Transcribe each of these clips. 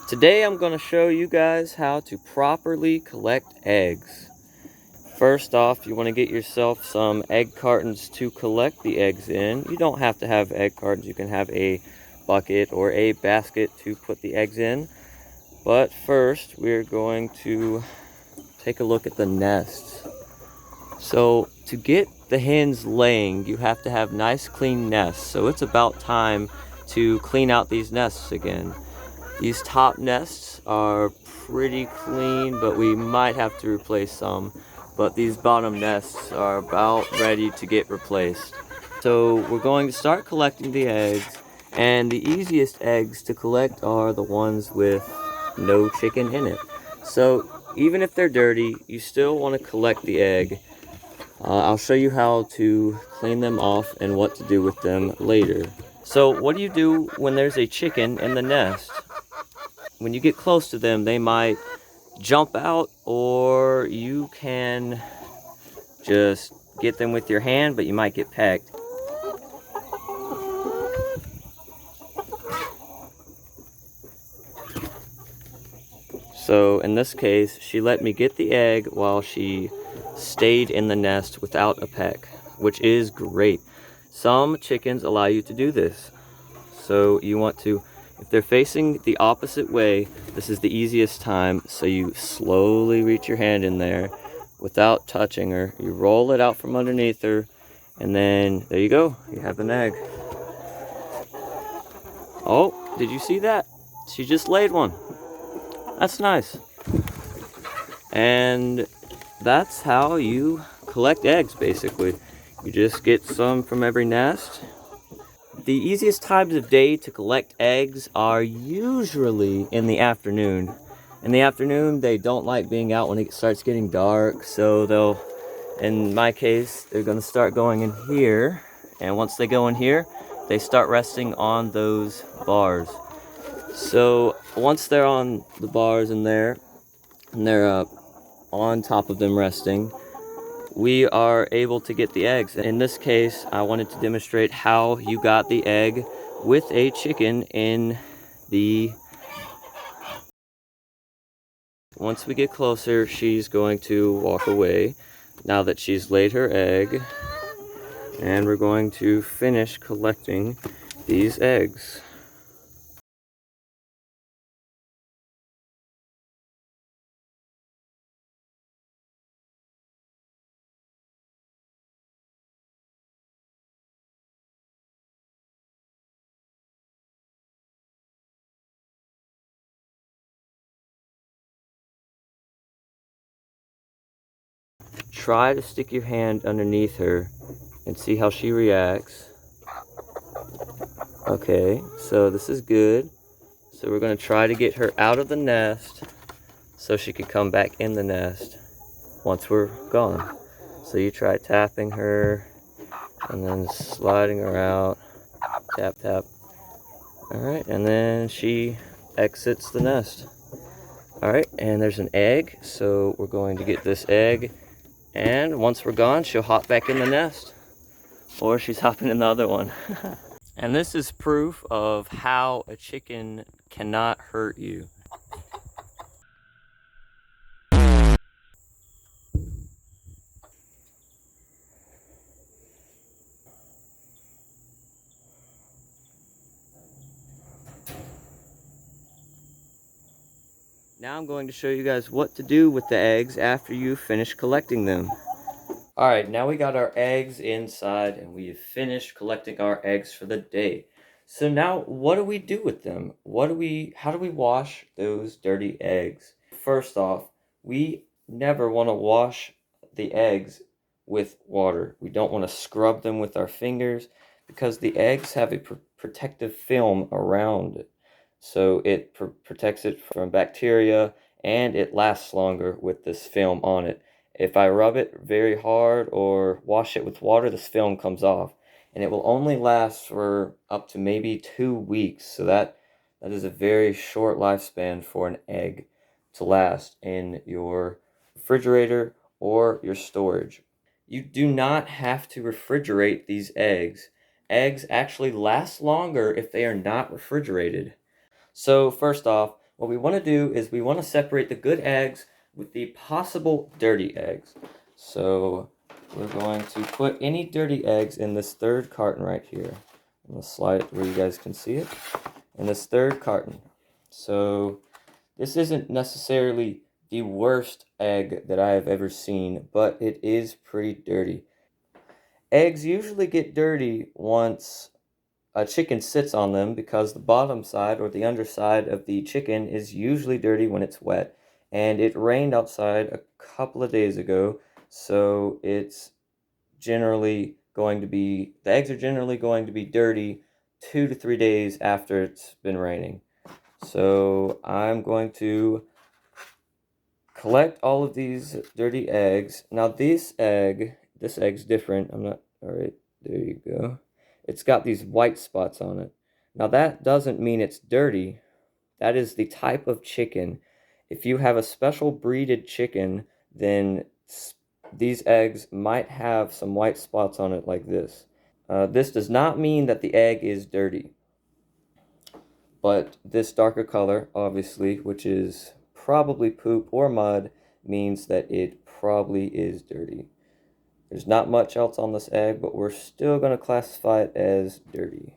Today I'm going to show you guys how to properly collect eggs. First off, you want to get yourself some egg cartons to collect the eggs in. You don't have to have egg cartons. You can have a bucket or a basket to put the eggs in. But first, we're going to take a look at the nests. So to get the hens laying, you have to have nice clean nests. So it's about time to clean out these nests again. These top nests are pretty clean, but we might have to replace some. But these bottom nests are about ready to get replaced. So we're going to start collecting the eggs, and the easiest eggs to collect are the ones with no chicken in it. So even if they're dirty, you still want to collect the egg. I'll show you how to clean them off and what to do with them later. So what do you do when there's a chicken in the nest? When you get close to them, they might jump out, or you can just get them with your hand, but you might get pecked. So in this case, she let me get the egg while she stayed in the nest without a peck, which is great. Some chickens allow you to do this. So you want to, if they're facing the opposite way, this is the easiest time. So you slowly reach your hand in there without touching her. You roll it out from underneath her, and then there you go. You have an egg. Oh, did you see that? She just laid one. That's nice. And that's how you collect eggs, basically. You just get some from every nest. The easiest times of day to collect eggs are usually in the afternoon. In the afternoon, they don't like being out when it starts getting dark, so they'll, in my case, they're going to start going in here. And once they go in here, they start resting on those bars. So once they're on the bars in there, and they're on top of them resting, we are able to get the eggs. In this case, I wanted to demonstrate how you got the egg with a chicken in the... Once we get closer, she's going to walk away now that she's laid her egg, and we're going to finish collecting these eggs. Try to stick your hand underneath her and see how she reacts. Okay, so this is good. So we're going to try to get her out of the nest so she can come back in the nest once we're gone. So you try tapping her and then sliding her out. Tap, tap. Alright, and then she exits the nest. Alright, and there's an egg, so we're going to get this egg, and once we're gone, she'll hop back in the nest. Or she's hopping in the other one. And this is proof of how a chicken cannot hurt you. Now I'm going to show you guys what to do with the eggs after you finish collecting them. Alright, now we got our eggs inside and we have finished collecting our eggs for the day. So now what do we do with them? How do we wash those dirty eggs? First off, we never want to wash the eggs with water. We don't want to scrub them with our fingers because the eggs have a protective film around it. So it protects it from bacteria, and it lasts longer with this film on it. If I rub it very hard or wash it with water, this film comes off, and it will only last for up to maybe 2 weeks. So that is a very short lifespan for an egg to last in your refrigerator or your storage. You do not have to refrigerate these eggs. Eggs actually last longer if they are not refrigerated. So first off, What we want to do is we want to separate the good eggs with the possible dirty eggs. So we're going to put any dirty eggs in this third carton right here. I'm going to slide it where you guys can see it. In this third carton. So this isn't necessarily the worst egg that I have ever seen, but it is pretty dirty. Eggs usually get dirty once a chicken sits on them because the bottom side or the underside of the chicken is usually dirty when it's wet. And it rained outside a couple of days ago, so it's generally going to be, the eggs are generally going to be dirty 2 to 3 days after it's been raining. So I'm going to collect all of these dirty eggs. Now this egg's different. All right, there you go. It's got these white spots on it. Now that doesn't mean it's dirty. That is the type of chicken. If you have a special breeded chicken, then these eggs might have some white spots on it like this. This does not mean that the egg is dirty. But this darker color, obviously, which is probably poop or mud, means that it probably is dirty. There's not much else on this egg, but we're still going to classify it as dirty.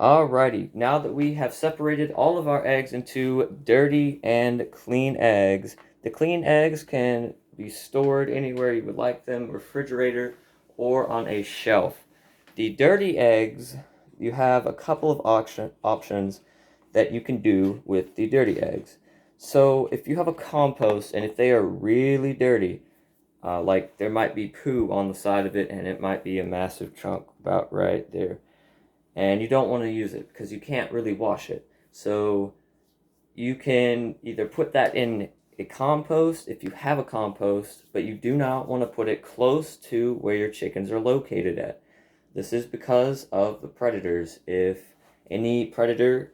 Alrighty, now that we have separated all of our eggs into dirty and clean eggs, the clean eggs can be stored anywhere you would like them, refrigerator or on a shelf. The dirty eggs, you have a couple of options that you can do with the dirty eggs. So if you have a compost and if they are really dirty, like there might be poo on the side of it and it might be a massive chunk about right there, and you don't want to use it because you can't really wash it. So you can either put that in a compost if you have a compost, but you do not want to put it close to where your chickens are located at. This is because of the predators. Any predator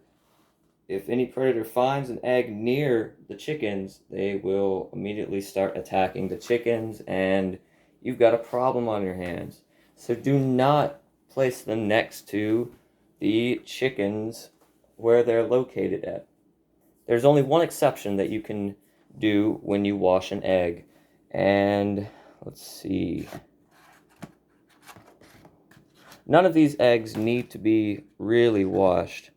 if any predator finds an egg near the chickens, they will immediately start attacking the chickens, and you've got a problem on your hands. So do not place them next to the chickens where they're located at. There's only one exception that you can do when you wash an egg, and let's see. None of these eggs need to be really washed.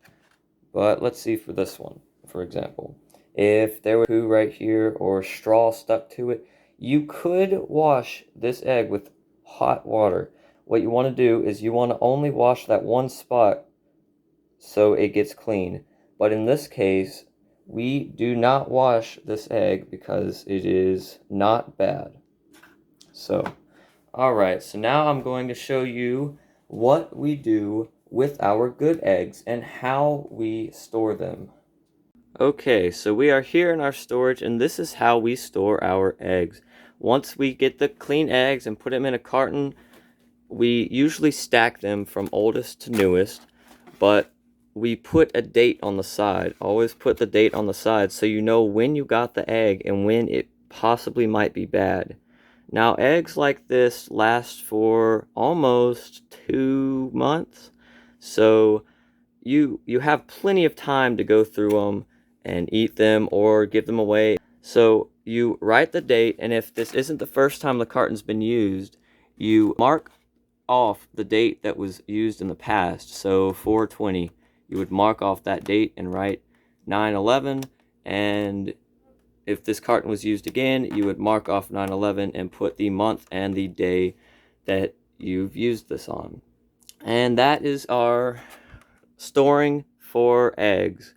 But let's see for this one, for example. If there was poo right here or straw stuck to it, you could wash this egg with hot water. What you want to do is you want to only wash that one spot so it gets clean. But in this case, we do not wash this egg because it is not bad. So, alright, so now I'm going to show you what we do with our good eggs and how we store them. Okay, so we are here in our storage, and this is how we store our eggs. Once we get the clean eggs and put them in a carton, we usually stack them from oldest to newest, but we put a date on the side. Always put the date on the side so you know when you got the egg and when it possibly might be bad. Now, eggs like this last for almost 2 months, so you have plenty of time to go through them and eat them or give them away. So you write the date, and if this isn't the first time the carton's been used, you mark off the date that was used in the past. So 4/20, you would mark off that date and write 9/11, and if this carton was used again, you would mark off 9/11 and put the month and the day that you've used this on. And that is our storing for eggs.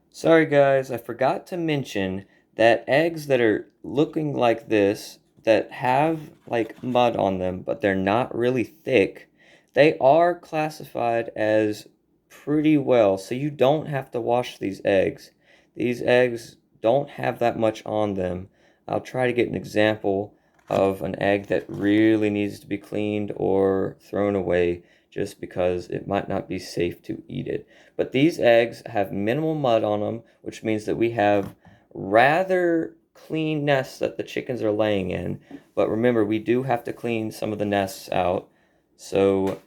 Sorry guys, I forgot to mention that eggs that are looking like this, that have like mud on them, but they're not really thick, they are classified as pretty well, so you don't have to wash these eggs. These eggs don't have that much on them. I'll try to get an example of an egg that really needs to be cleaned or thrown away just because it might not be safe to eat it. But these eggs have minimal mud on them, which means that we have rather clean nests that the chickens are laying in. But remember, we do have to clean some of the nests out. So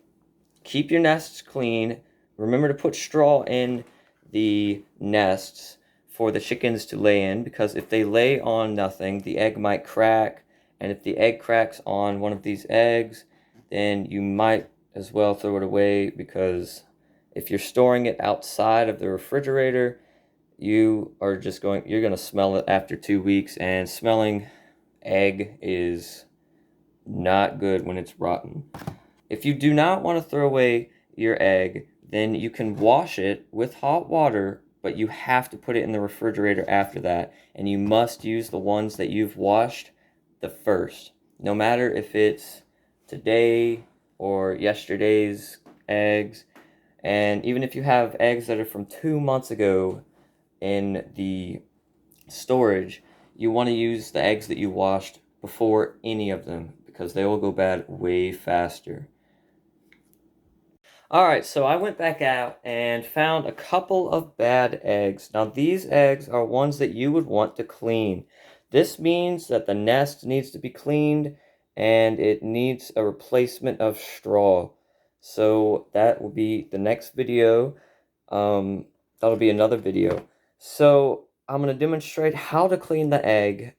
keep your nests clean. Remember to put straw in the nests for the chickens to lay in, because if they lay on nothing, the egg might crack. And if the egg cracks on one of these eggs, then you might as well throw it away, because if you're storing it outside of the refrigerator, you're going to smell it after 2 weeks, and smelling egg is not good when it's rotten. If you do not want to throw away your egg, then you can wash it with hot water, but you have to put it in the refrigerator after that, and you must use the ones that you've washed the first. No matter if it's today or yesterday's eggs, and even if you have eggs that are from 2 months ago in the storage, you want to use the eggs that you washed before any of them, because they will go bad way faster. Alright, so I went back out and found a couple of bad eggs. Now, these eggs are ones that you would want to clean. This means that the nest needs to be cleaned and it needs a replacement of straw. So that will be the next video. That'll be another video. So I'm going to demonstrate how to clean the egg.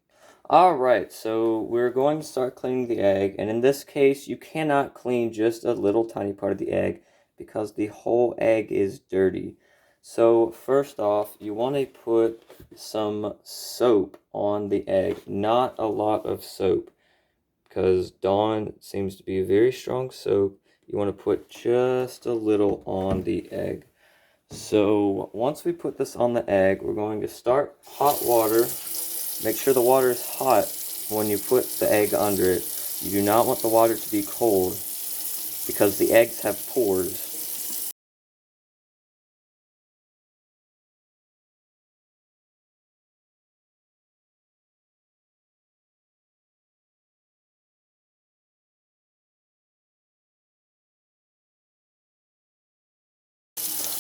Alright, so we're going to start cleaning the egg, and in this case, you cannot clean just a little tiny part of the egg because the whole egg is dirty. So first off, you want to put some soap on the egg, not a lot of soap, because Dawn seems to be a very strong soap. You want to put just a little on the egg. So once we put this on the egg, we're going to start hot water. Make sure the water is hot when you put the egg under it. You do not want the water to be cold, because the eggs have pores.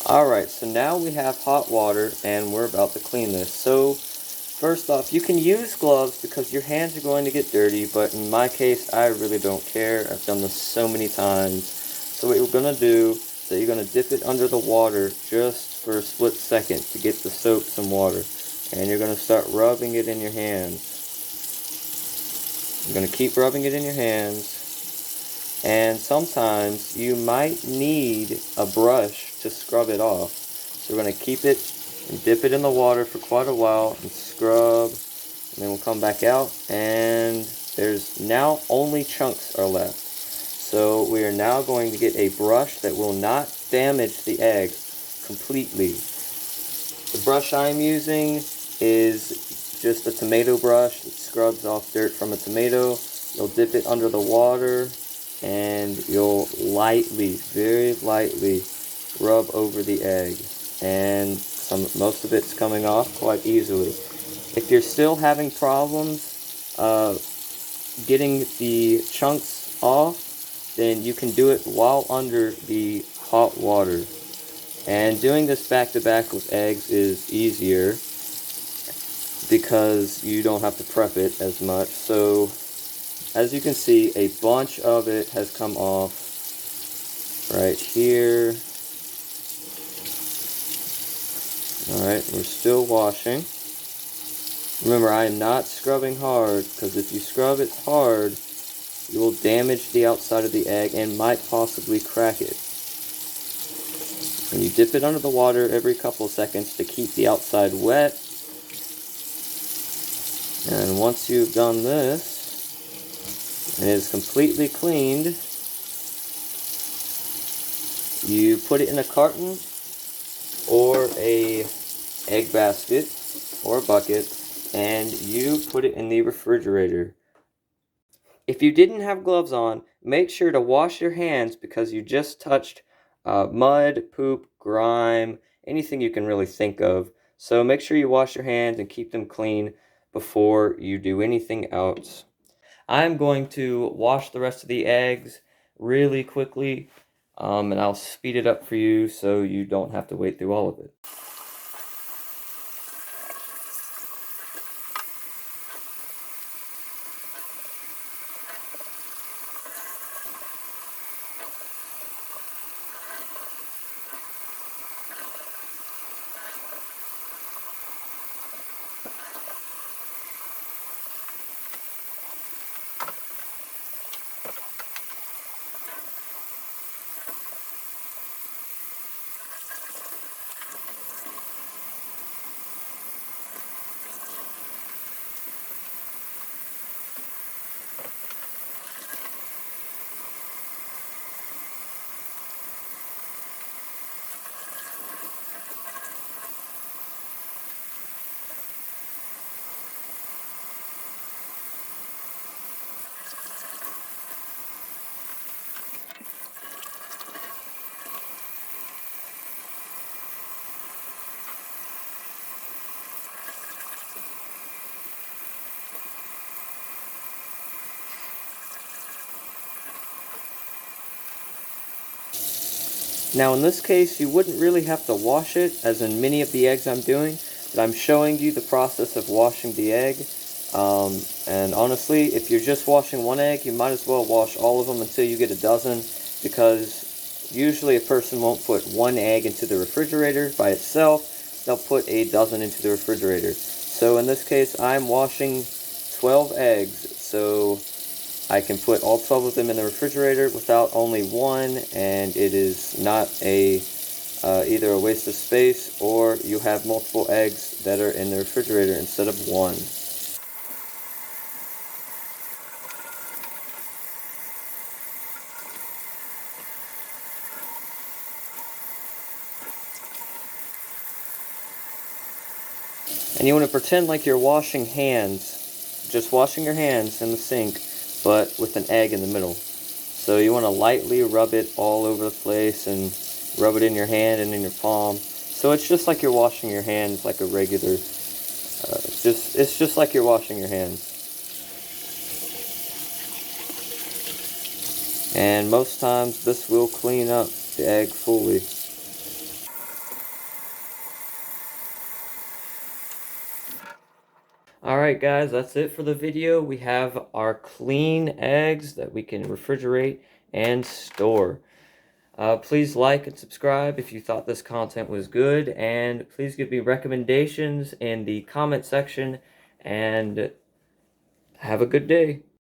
Alright, so now we have hot water and we're about to clean this. So first off, you can use gloves because your hands are going to get dirty, but in my case, I really don't care. I've done this so many times. So what you're going to do is that you're going to dip it under the water just for a split second to get the soap some water. And you're going to start rubbing it in your hands. You're going to keep rubbing it in your hands. And sometimes you might need a brush to scrub it off. So we're going to keep it and dip it in the water for quite a while and scrub. And then we'll come back out, and there's now only chunks are left. So we are now going to get a brush that will not damage the egg completely. The brush I'm using is just a tomato brush that scrubs off dirt from a tomato. You'll dip it under the water, and you'll lightly, very lightly, rub over the egg, and most of it's coming off quite easily. If you're still having problems getting the chunks off, then you can do it while under the hot water. And doing this back to back with eggs is easier because you don't have to prep it as much. So as you can see, a bunch of it has come off right here. Alright, we're still washing. Remember, I am not scrubbing hard, because if you scrub it hard, you will damage the outside of the egg and might possibly crack it. And you dip it under the water every couple of seconds to keep the outside wet. And once you've done this, and it is completely cleaned, you put it in a carton or a egg basket or a bucket, and you put it in the refrigerator. If you didn't have gloves on, make sure to wash your hands, because you just touched mud, poop, grime, anything you can really think of. So make sure you wash your hands and keep them clean before you do anything else. I'm going to wash the rest of the eggs really quickly, and I'll speed it up for you so you don't have to wait through all of it. Now in this case, you wouldn't really have to wash it, as in many of the eggs I'm doing, but I'm showing you the process of washing the egg. And honestly, if you're just washing one egg, you might as well wash all of them until you get a dozen, because usually a person won't put one egg into the refrigerator by itself, they'll put a dozen into the refrigerator. So in this case, I'm washing 12 eggs, so I can put all 12 of them in the refrigerator without only one, and it is not either a waste of space, or you have multiple eggs that are in the refrigerator instead of one. And you want to pretend like you're washing hands, just washing your hands in the sink, but with an egg in the middle. So you want to lightly rub it all over the place and rub it in your hand and in your palm. So it's just like you're washing your hands like a regular, it's just like you're washing your hands. And most times this will clean up the egg fully. Alright guys, that's it for the video. We have our clean eggs that we can refrigerate and store. Please like and subscribe if you thought this content was good, and please give me recommendations in the comment section, and have a good day.